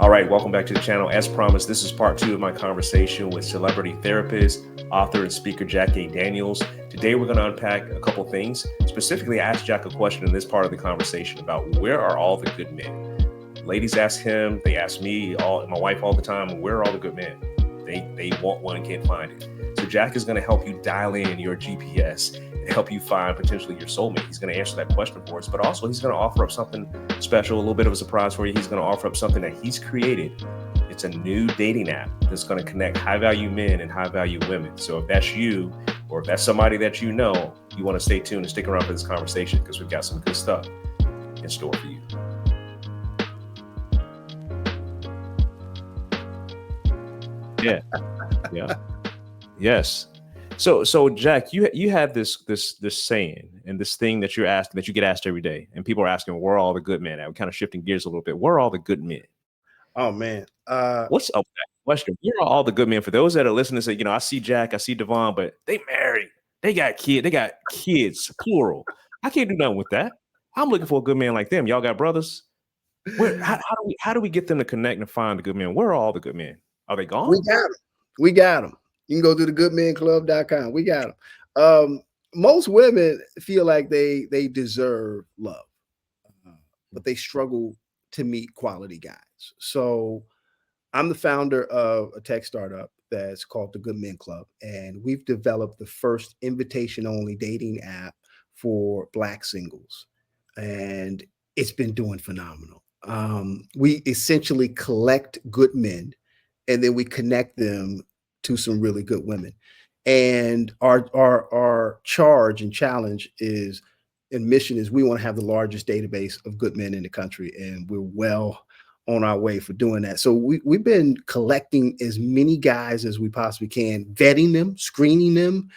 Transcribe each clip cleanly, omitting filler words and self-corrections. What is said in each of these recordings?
All right, welcome back to the channel. As promised, this is part two of my conversation with celebrity therapist, author, and speaker JackADaniels. Today, we're going to unpack a couple things. Specifically, I asked Jack a question in this part of the conversation about where are all the good men? Ladies ask him, they ask me, my wife all the time, where are all the good men? They want one and can't find it. So Jack is going to help you dial in your GPS and help you find potentially your soulmate. He's going to answer that question for us, but also he's going to offer up something special, a little bit of a surprise for you. He's going to offer up something that he's created. It's a new dating app that's going to connect high value men and high value women. So if that's you, or if that's somebody that you know, you want to stay tuned and stick around for this conversation because we've got some good stuff in store for you. Yeah. Yes. So Jack, you have this saying and this thing that you're asking, that you get asked every day, and people are asking, where are all the good men at? We're kind of shifting gears a little bit. Where are all the good men? Oh man. What's up with that question? Where are all the good men? For those that are listening, say, I see Jack, I see Devon, but they married, they got kids, plural. I can't do nothing with that. I'm looking for a good man like them. Y'all got brothers. How do we get them to connect and find the good men? Where are all the good men? Are they gone? We got them. You can go to thegoodmenclub.com. We got them. Most women feel like they deserve love, but they struggle to meet quality guys. So I'm the founder of a tech startup that's called the Good Men Club, and we've developed the first invitation-only dating app for Black singles, and it's been doing phenomenal. We essentially collect good men, and then we connect them to some really good women. And our charge and challenge is, and mission is, we want to have the largest database of good men in the country, and we're well on our way for doing that. So we've been collecting as many guys as we possibly can, vetting them, screening them,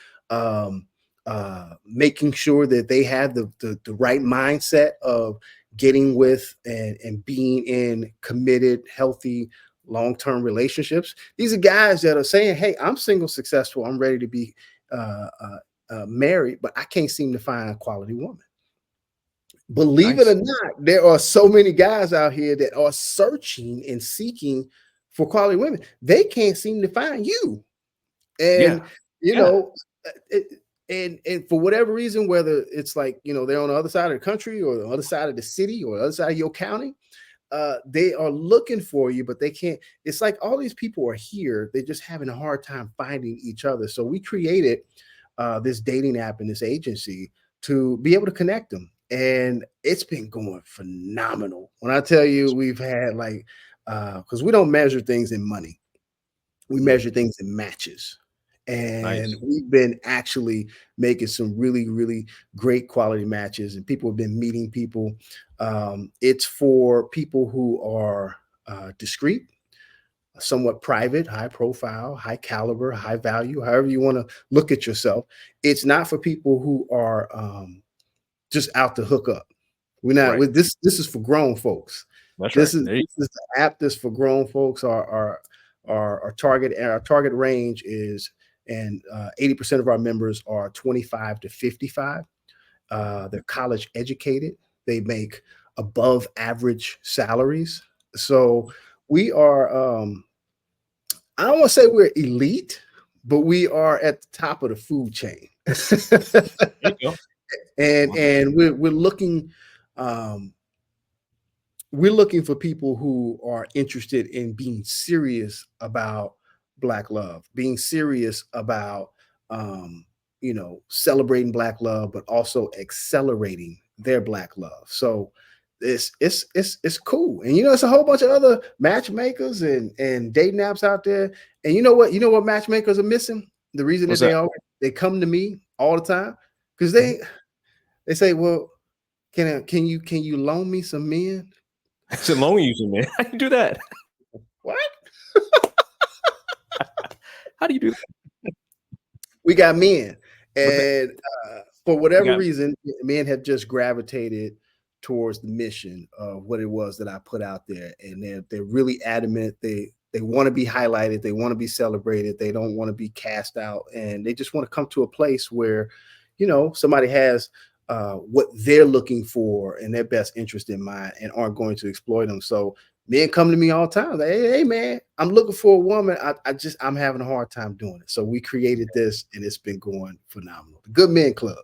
making sure that they have the right mindset of getting with and being in committed, healthy, long-term relationships. These are guys that are saying, hey, I'm single, successful, I'm ready to be married, but I can't seem to find a quality woman. Believe it or not, there are so many guys out here that are searching and seeking for quality women. They can't seem to find you. And, and for whatever reason, whether it's like, they're on the other side of the country or the other side of the city or the other side of your county, they are looking for you, but they can't. It's like all these people are here. They're just having a hard time finding each other. So we created this dating app and this agency to be able to connect them. And it's been going phenomenal. When I tell you, we've had because we don't measure things in money. We measure things in matches. And we've been actually making some really, really great quality matches, and people have been meeting people. It's for people who are discreet, somewhat private, high profile, high caliber, high value, however you want to look at yourself. It's not for people who are just out to hook up. We're not with this. This is for grown folks. This is the app that's for grown folks. Our target range is, and 80% of our members are 25 to 55. They're college educated. They make above average salaries. So we are, I don't want to say we're elite, but we are at the top of the food chain. And we're looking for people who are interested in being serious about Black love, being serious about celebrating Black love, but also accelerating their Black love. So it's cool. And it's a whole bunch of other matchmakers and dating apps out there. And you know what matchmakers are missing? The reason that they come to me all the time, because they say, well, can you loan me some men? I said, loan you some men. How do you do that? What? How do you do that? We got men, and for whatever reason, men have just gravitated towards the mission of what it was that I put out there, and they're really adamant. They want to be highlighted. They want to be celebrated. They don't want to be cast out, and they just want to come to a place where, somebody has what they're looking for and their best interest in mind and aren't going to exploit them. So Men come to me all the time. Like, hey man, I'm looking for a woman. I'm having a hard time doing it. So we created this and it's been going phenomenal. The Good Men Club.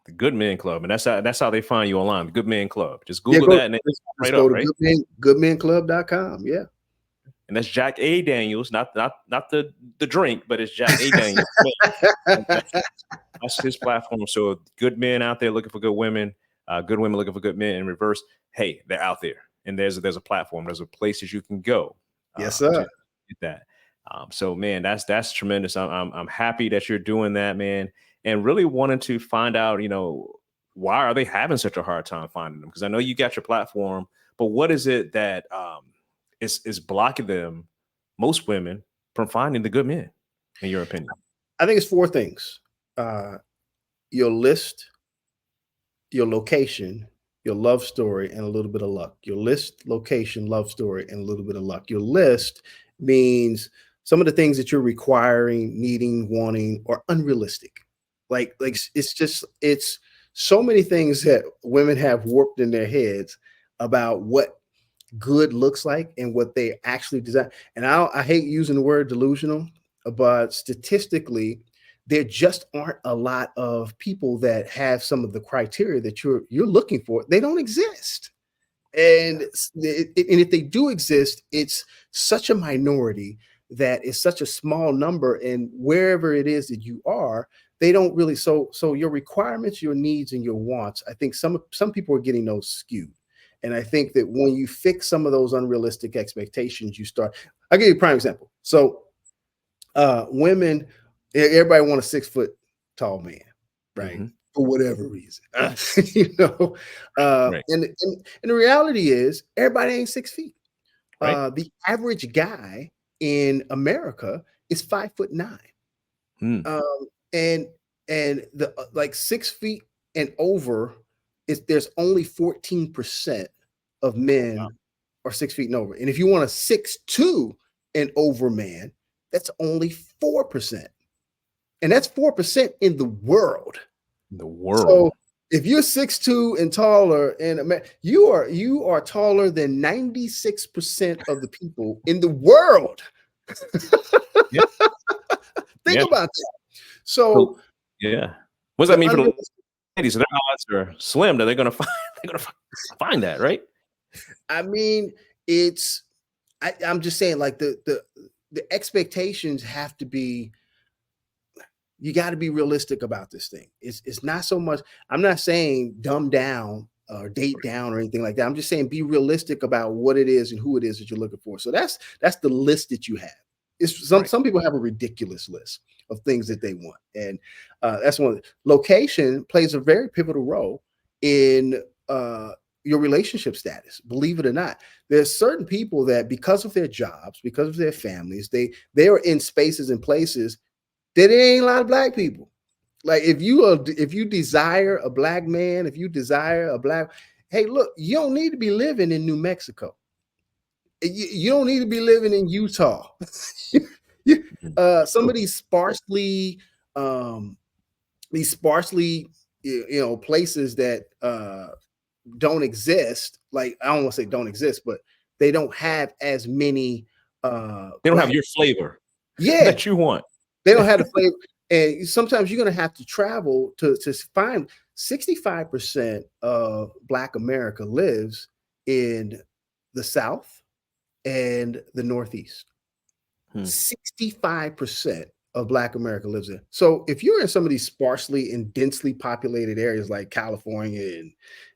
The Good Men Club, and that's how they find you online. The Good Men Club. Just Yeah, Google that and it's let's right go up, to right? goodmenclub.com. Yeah. And that's JackADaniels, not the drink, but it's JackADaniels. That's his platform. So good men out there looking for good women looking for good men in reverse. Hey, they're out there, and there's a platform. There's a places you can go Yes, to sir. get that. So man, that's tremendous. I'm happy that you're doing that, man, and really wanting to find out, why are they having such a hard time finding them? Because I know you got your platform, but what is it that is blocking them, most women, from finding the good men, in your opinion? I think it's four things. Uh, your list, your location, your love story, and a little bit of luck. Your list, location, love story, and a little bit of luck. Your list means some of the things that you're requiring, needing, wanting, or unrealistic. Like it's so many things that women have warped in their heads about what good looks like and what they actually desire. And I hate using the word delusional, but statistically, there just aren't a lot of people that have some of the criteria that you're looking for. They don't exist. And, Yeah. and if they do exist, it's such a minority that is such a small number. And wherever it is that you are, they don't really. So your requirements, your needs, and your wants. I think some people are getting those skewed. And I think that when you fix some of those unrealistic expectations, you start. I'll give you a prime example. So women, everybody want a 6 foot tall man, right? Hmm. For whatever reason, you know. Right. And the reality is, everybody ain't 6 feet. Right. The average guy in America is 5'9", Hmm. um, and the like 6 feet and over is there's only 14% of Oh, wow. men are 6 feet and over. And if you want a 6'2" and over man, that's only 4%. And that's 4% in the world. The world. So if you're 6'2" and taller in America, you are taller than 96% of the people in the world. Yeah. Think Yeah. about that. So So yeah. What's that the mean for the unrealistic, ladies? Their odds are slim that they're gonna find they're gonna find that, right? I mean, it's I'm just saying, like the expectations have to be. You got to be realistic about this thing. It's not so much. I'm not saying dumb down or date down or anything like that. I'm just saying be realistic about what it is and who it is that you're looking for. So that's the list that you have. It's Right. some people have a ridiculous list of things that they want, and that's one. Location plays a very pivotal role in your relationship status. Believe it or not, there's certain people that because of their jobs, because of their families, they are in spaces and places there ain't a lot of black people. Like if you desire a black man, if you desire a black, hey, look, you don't need to be living in New Mexico. You don't need to be living in Utah. Mhm. Some True. of um, these sparsely, places that don't exist. Like I don't want to say don't exist, but they don't have as many They don't have black. your flavor Yeah, that you want. they don't have the flavor, and sometimes you're going to have to travel to find 65% of Black America lives in the South and the Northeast. Hmm. 65% of Black America lives there. So if you're in some of these sparsely and densely populated areas like California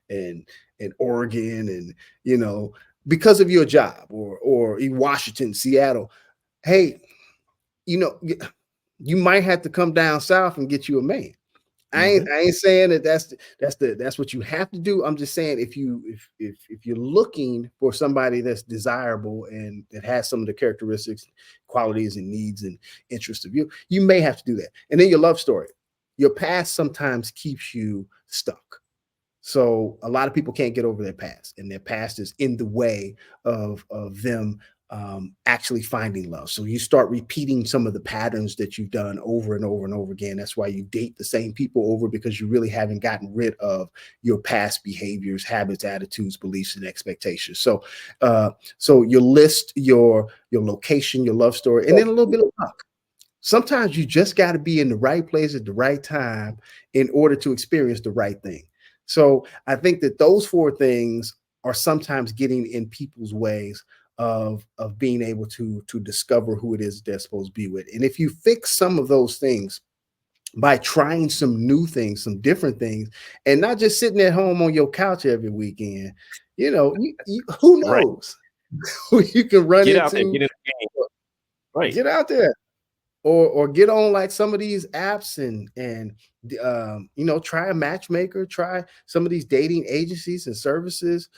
and and Oregon and because of your job or in Washington, Seattle, hey, you know you might have to come down south and get you a man. Hmm. I ain't saying that that's what you have to do. I'm just saying if you're looking for somebody that's desirable and that has some of the characteristics, qualities, and needs and interests of you, you may have to do that. And then your love story. Your past sometimes keeps you stuck. So a lot of people can't get over their past, and their past is in the way of them actually finding love. So you start repeating some of the patterns that you've done over and over and over again. That's why you date the same people over, because you really haven't gotten rid of your past behaviors, habits, attitudes, beliefs, and expectations. So you list your location, your love story, and then a little bit of luck. Sometimes you just got to be in the right place at the right time in order to experience the right thing. So I think that those four things are sometimes getting in people's ways of being able to discover who it is they're supposed to be with. And if you fix some of those things by trying some new things, some different things, and not just sitting at home on your couch every weekend, who Right. knows who you can run Get out there, into. get in the game. Right. Get out there, or get on like some of these apps and try a matchmaker, try some of these dating agencies and services.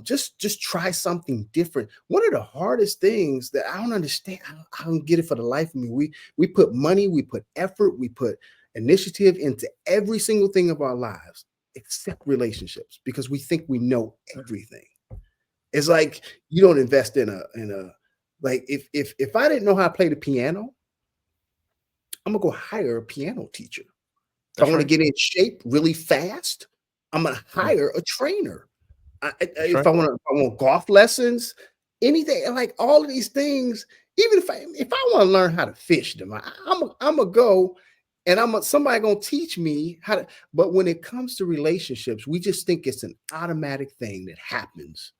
Just try something different. One of the hardest things that I don't understand, I don't get it for the life of me. We put money, we put effort, we put initiative into every single thing of our lives except relationships, because we think we know everything. It's like you don't invest in a like, if I didn't know how to play the piano, I'm gonna go hire a piano teacher. If I That's want to right. get in shape really fast, I'm gonna Mm, hire a trainer. that's If right. I want golf lessons, anything like all of these things. Even if I want to learn how to fish them, I'm gonna go, and somebody gonna teach me how to. But when it comes to relationships, we just think it's an automatic thing that happens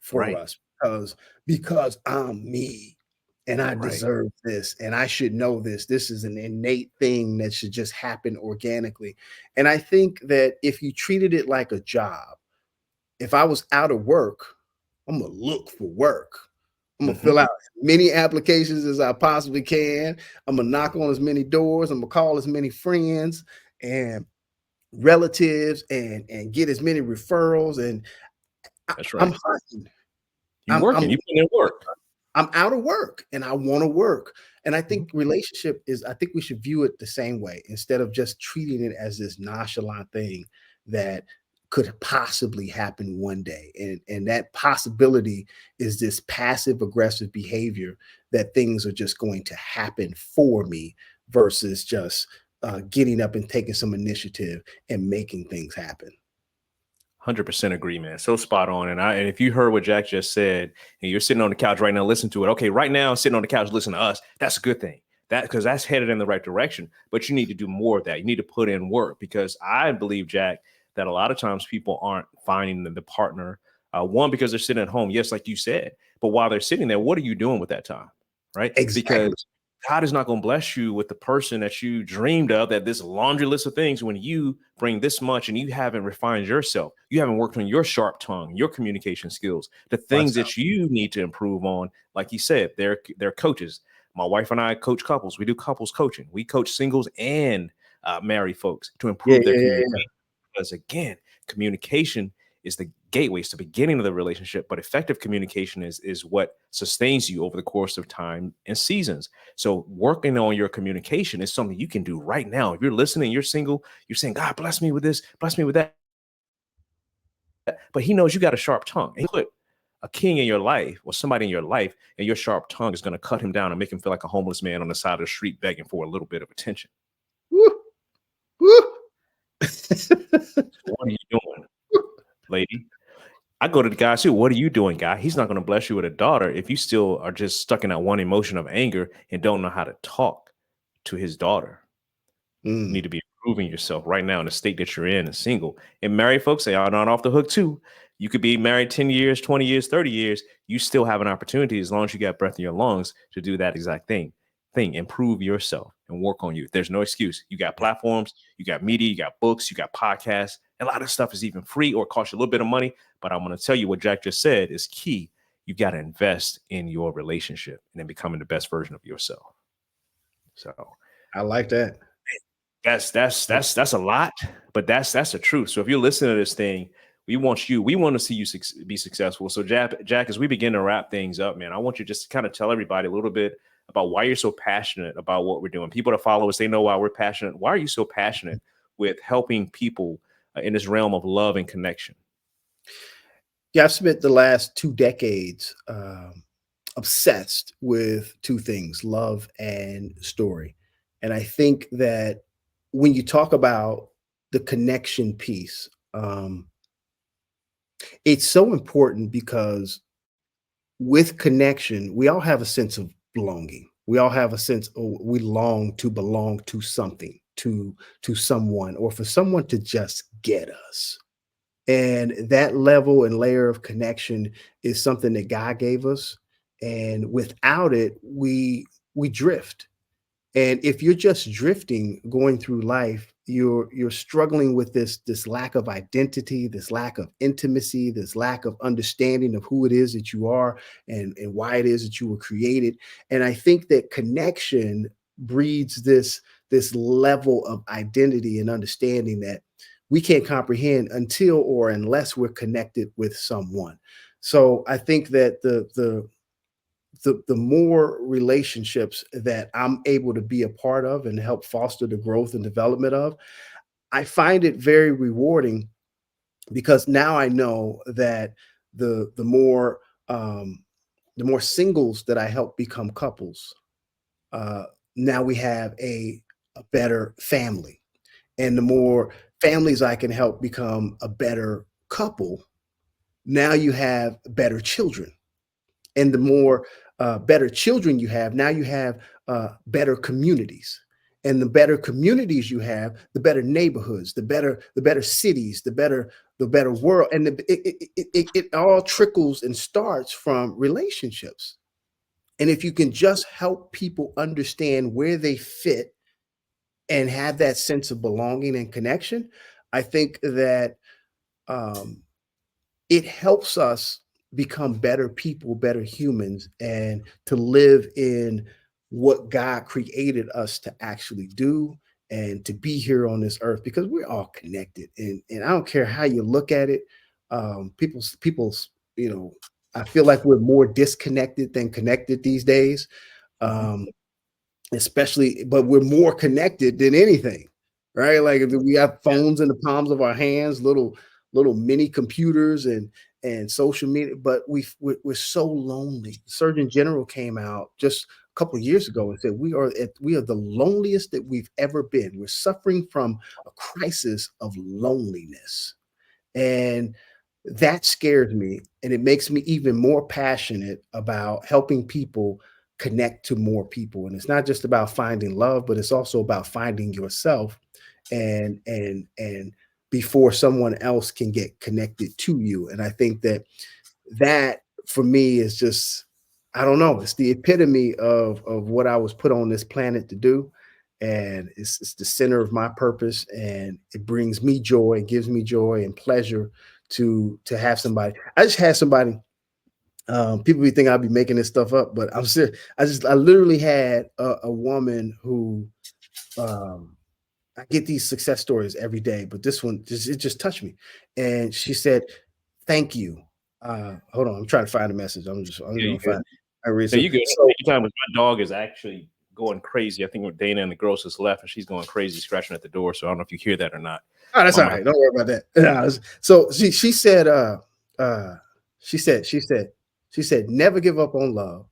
for Right. us because I'm me and I Right. deserve this and I should know this. This is an innate thing that should just happen organically. And I think that if you treated it like a job, if I was out of work, I'm gonna look for work. I'm gonna Hmm. fill out as many applications as I possibly can. I'm gonna knock on as many doors. I'm gonna call as many friends and relatives and get as many referrals. And That's I'm right. hunting. You I'm working, I'm you put in work. I'm out of work and I want to work. And Mhm. I think we should view it the same way, instead of just treating it as this nonchalant thing that could possibly happen one day. And that possibility is this passive aggressive behavior that things are just going to happen for me versus just getting up and taking some initiative and making things happen. 100% agree, man. So spot on. And if you heard what Jack just said, and you're sitting on the couch right now, listen to it. Okay, right now, sitting on the couch, listen to us. That's a good thing. That because that's headed in the right direction. But you need to do more of that. You need to put in work, because I believe, Jack, that a lot of times people aren't finding the partner. One, because they're sitting at home, yes, like you said. But while they're sitting there, what are you doing with that time? Right? Exactly. Because God is not going to bless you with the person that you dreamed of, that this laundry list of things, when you bring this much and you haven't refined yourself, you haven't worked on your sharp tongue, your communication skills, the Watch things out. that you need to improve on. Like you said, they're coaches. My wife and I coach couples. We do couples coaching. We coach singles and married folks to Yeah, improve their yeah, yeah, communication. Because again, communication is the gateway, it's the beginning of the relationship, but effective communication is what sustains you over the course of time and seasons. So working on your communication is something you can do right now. If you're listening, you're single, you're saying, God bless me with this, bless me with that. But he knows you got a sharp tongue. And he put a king in your life or somebody in your life, and your sharp tongue is going to cut him down and make him feel like a homeless man on the side of the street begging for a little bit of attention. yeah. Woo, woo. So what are you doing, lady? I go to the guy too. What are you doing, guy? He's not going to bless you with a daughter if you still are just stuck in that one emotion of anger and don't know how to talk to his daughter. You Mm. need to be improving yourself right now in the state that you're in and single. And married folks, they are not off the hook too. You could be married 10 years, 20 years, 30 years. You still have an opportunity, as long as you got breath in your lungs, to do that exact thing. Improve yourself and work on you. There's no excuse. You got platforms, you got media, you got books, you got podcasts. A lot of stuff is even free or costs you a little bit of money. But I'm going to tell you what Jack just said is key. You got to invest in your relationship and then becoming the best version of yourself. So I like that. that's a lot, but that's the truth. So if you're listening to this thing, we want to see you be successful. So Jack, as we begin to wrap things up, man, I want you just to kind of tell everybody a little bit about why you're so passionate about what we're doing. People that follow us, they know why we're passionate. Why are you so passionate with helping people in this realm of love and connection? Yeah, I've spent the last 2 decades obsessed with two things: love and story. And I think that when you talk about the connection piece, it's so important because with connection, we all have a sense of belonging. We all have a sense, oh, we long to belong to something, to someone, or for someone to just get us. And that level and layer of connection is something that God gave us. And without it, we drift. And if you're just drifting going through life, you're struggling with this lack of identity, this lack of intimacy, this lack of understanding of who it is that you are, and why it is that you were created. And I think that connection breeds this level of identity and understanding that we can't comprehend until or unless we're connected with someone. So I think that the more relationships that I'm able to be a part of and help foster the growth and development of, I find it very rewarding, because now I know that the the more um, the more singles that I help become couples, uh, now we have a better family, and the more families I can help become a better couple, now you have better children. And the more better children you have, now you have better communities. And the better communities you have, the better neighborhoods, the better cities, the better world. And it all trickles and starts from relationships. And if you can just help people understand where they fit and have that sense of belonging and connection, I think that um, it helps us become better people, better humans, and to live in what God created us to actually do and to be here on this earth, because we're all connected. And I don't care how you look at it. People's, I feel like we're more disconnected than connected these days. Mhm. Um, Especially, but we're more connected than anything, right? Like we have Yeah. phones in the palms of our hands, little mini computers and social media, but we're so lonely. The Surgeon General came out just a couple of years ago and said we are the loneliest that we've ever been. We're suffering from a crisis of loneliness. And that scares me, and it makes me even more passionate about helping people connect to more people. And it's not just about finding love, but it's also about finding yourself, and before someone else can get connected to you. And I think that for me is just, I don't know, it's the epitome of what I was put on this planet to do. And it's the center of my purpose, and it brings me joy and gives me joy and pleasure to have somebody. I just had somebody, people be thinking I'll be making this stuff up, but I'm serious. I literally had a woman who, um I get these success stories every day, but this one it just touched me. And she said, "Thank you." Hold on, I'm trying to find a message. I'm Yeah, you gonna good. find. I read No, so you good. so. Anytime with my dog is actually going crazy. I think with Dana and the girls just left, and she's going crazy, scratching at the door. So I don't know if you hear that or not. Oh, that's I'm all gonna. right. Don't worry about that. No, so she said, uh, she said, never give up on love,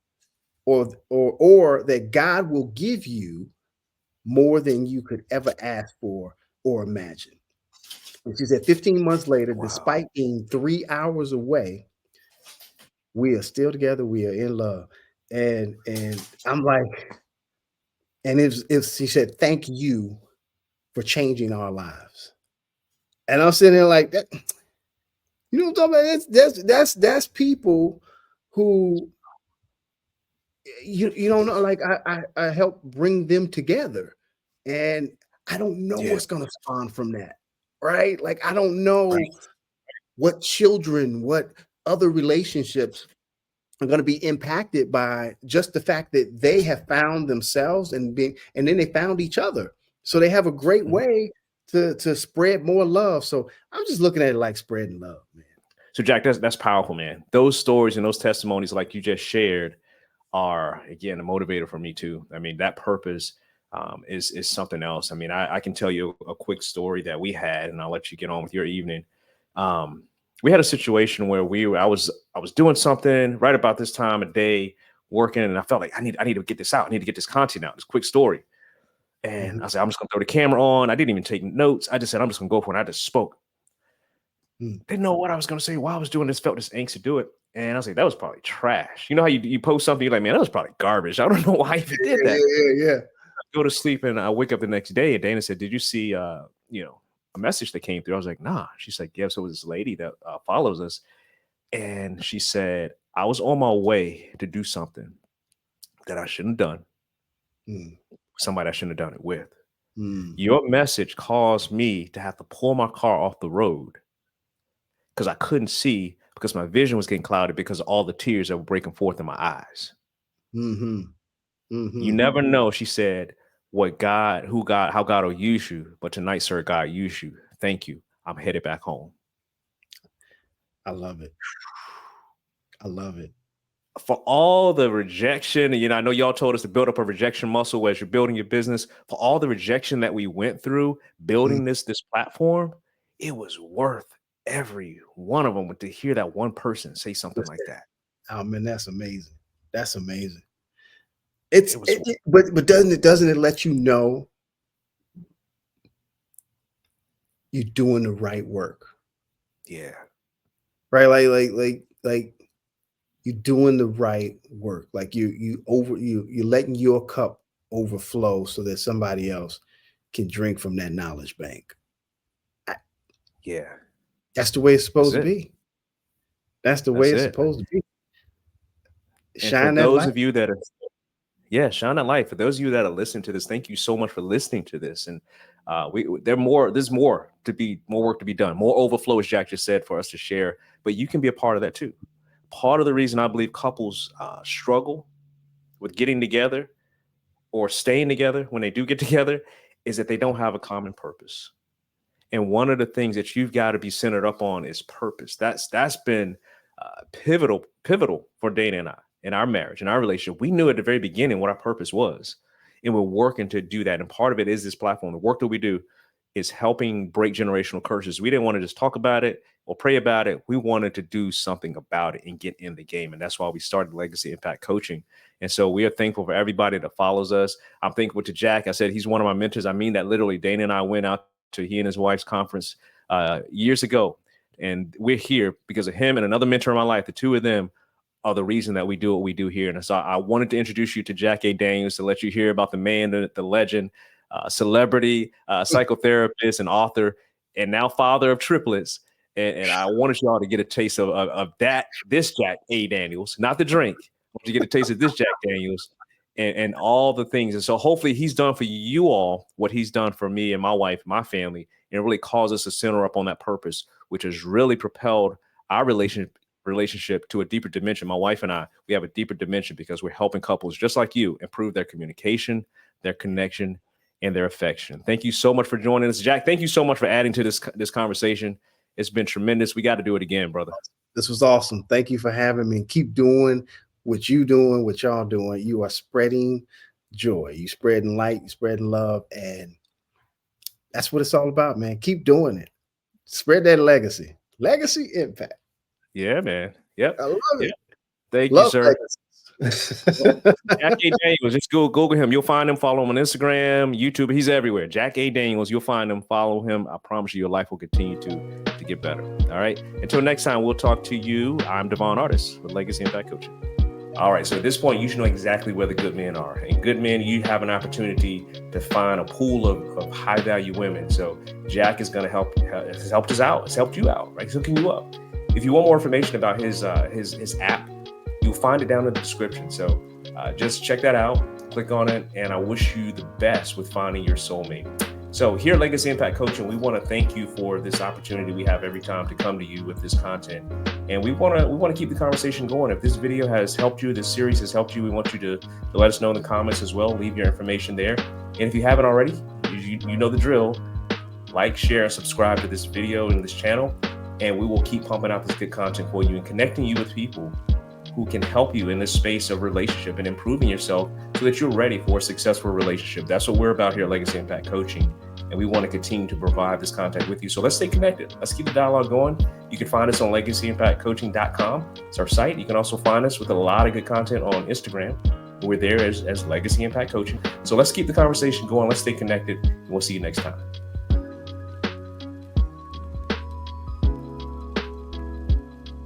or that God will give you more than you could ever ask for or imagine. And she said, 15 months later, Wow. despite being 3 hours away, we are still together. We are in love. And I'm like, and it's she said, thank you for changing our lives. And I'm sitting there like that. You know what I'm talking about? That's people who you don't know. Like I help bring them together, and I don't know Yeah. what's gonna spawn from that, right? Like I don't Right. know what children, what other relationships are going to be impacted by just the fact that they have found themselves and then they found each other. So they have a great Mhm. way to spread more love. So I'm just looking at it like spreading love, man. So Jack, that's powerful, man. Those stories and those testimonies, like you just shared, are again a motivator for me too. I mean, that purpose is something else. I mean, I can tell you a quick story that we had, and I'll let you get on with your evening. Um, we had a situation where I was doing something right about this time of day. working, and I felt like I need to get this out. I need to get this content out, this quick story. And I said, I'm just gonna throw the camera on. I didn't even take notes. I just said, I'm just gonna go for it. I just spoke. Didn't know what I was gonna say while I was doing this, felt this angst to do it. And I was like, that was probably trash. You know how you post something, you're like, man, that was probably garbage. I don't know why I even did that. Yeah. I go to sleep and I wake up the next day, and Dana said, did you see a message that came through? I was like, nah. She's like, yeah, so it was this lady that follows us. And she said, I was on my way to do something that I shouldn't have done. Somebody I shouldn't have done it with. Your message caused me to have to pull my car off the road because I couldn't see, because my vision was getting clouded because of all the tears that were breaking forth in my eyes. You never know, she said, how God will use you. But tonight, sir, God used you. Thank you. I'm headed back home. I love it. I love it. For all the rejection, I know y'all told us to build up a rejection muscle as you're building your business. For all the rejection that we went through building this platform, it was worth every one of them to hear that one person say something like that. Oh man, that's amazing. That's amazing. But doesn't it let you know you're doing the right work? Yeah. Right. Like you're doing the right work. Like you're letting your cup overflow so that somebody else can drink from that knowledge bank. Yeah. That's the way it's supposed to be. That's the way it's supposed to be. Shine that light. Shine that light. For those of you that are listening to this, thank you so much for listening to this. And there's more work to be done, more overflow, as Jack just said, for us to share. But you can be a part of that too. Part of the reason I believe couples struggle with getting together or staying together when they do get together is that they don't have a common purpose. And one of the things that you've got to be centered up on is purpose. That's been pivotal for Dana and I in our marriage, in our relationship. We knew at the very beginning what our purpose was, and we're working to do that. And part of it is this platform. The work that we do is helping break generational curses. We didn't want to just talk about it or pray about it. We wanted to do something about it and get in the game. And that's why we started Legacy Impact Coaching. And so we are thankful for everybody that follows us. I'm thankful to Jack. I said he's one of my mentors. I mean that literally. Dana and I went out to he and his wife's conference years ago. And we're here because of him and another mentor in my life. The two of them are the reason that we do what we do here. And so I wanted to introduce you to JackADaniels to let you hear about the man, the legend, celebrity, psychotherapist and author, and now father of triplets. And I wanted y'all to get a taste of this JackADaniels, not the drink. I want you to get a taste of this JackADaniels and all the things. And so hopefully he's done for you all what he's done for me and my wife, my family, and it really caused us to center up on that purpose, which has really propelled our relationship to a deeper dimension. My wife and I, we have a deeper dimension because we're helping couples just like you improve their communication, their connection, and their affection. Thank you so much for joining us. Jack, thank you so much for adding to this conversation. It's been tremendous. We got to do it again, brother. This was awesome. Thank you for having me. Keep doing what you doing, what y'all doing. You are spreading joy. You spreading light, you spreading love. And that's what it's all about, man. Keep doing it. Spread that legacy. Legacy impact. Yeah, man. Yep. I love it. Thank you, sir. JackADaniels, just Google him. You'll find him. Follow him on Instagram, YouTube. He's everywhere. JackADaniels. You'll find him. Follow him. I promise you, your life will continue to get better. All right. Until next time, we'll talk to you. I'm Devon Artis with Legacy Impact Coaching. All right. So at this point, you should know exactly where the good men are. And good men, you have an opportunity to find a pool of high value women. So Jack is going to help. Has helped us out. Has helped you out. Right. He's hooking you up. If you want more information about his app, you'll find it down in the description. So just check that out, click on it, and I wish you the best with finding your soulmate. So here at Legacy Impact Coaching, we want to thank you for this opportunity we have every time to come to you with this content. And we want to keep the conversation going. If this video has helped you, this series has helped you, we want you to let us know in the comments as well. Leave your information there. And if you haven't already, you know the drill. Like, share, and subscribe to this video and this channel. And we will keep pumping out this good content for you and connecting you with people who can help you in this space of relationship and improving yourself so that you're ready for a successful relationship. That's what we're about here at Legacy Impact Coaching. and we want to continue to provide this content with you. So let's stay connected. Let's keep the dialogue going. You can find us on LegacyImpactCoaching.com. It's our site. You can also find us with a lot of good content on Instagram. We're there as Legacy Impact Coaching. So let's keep the conversation going. Let's stay connected, and we'll see you next time.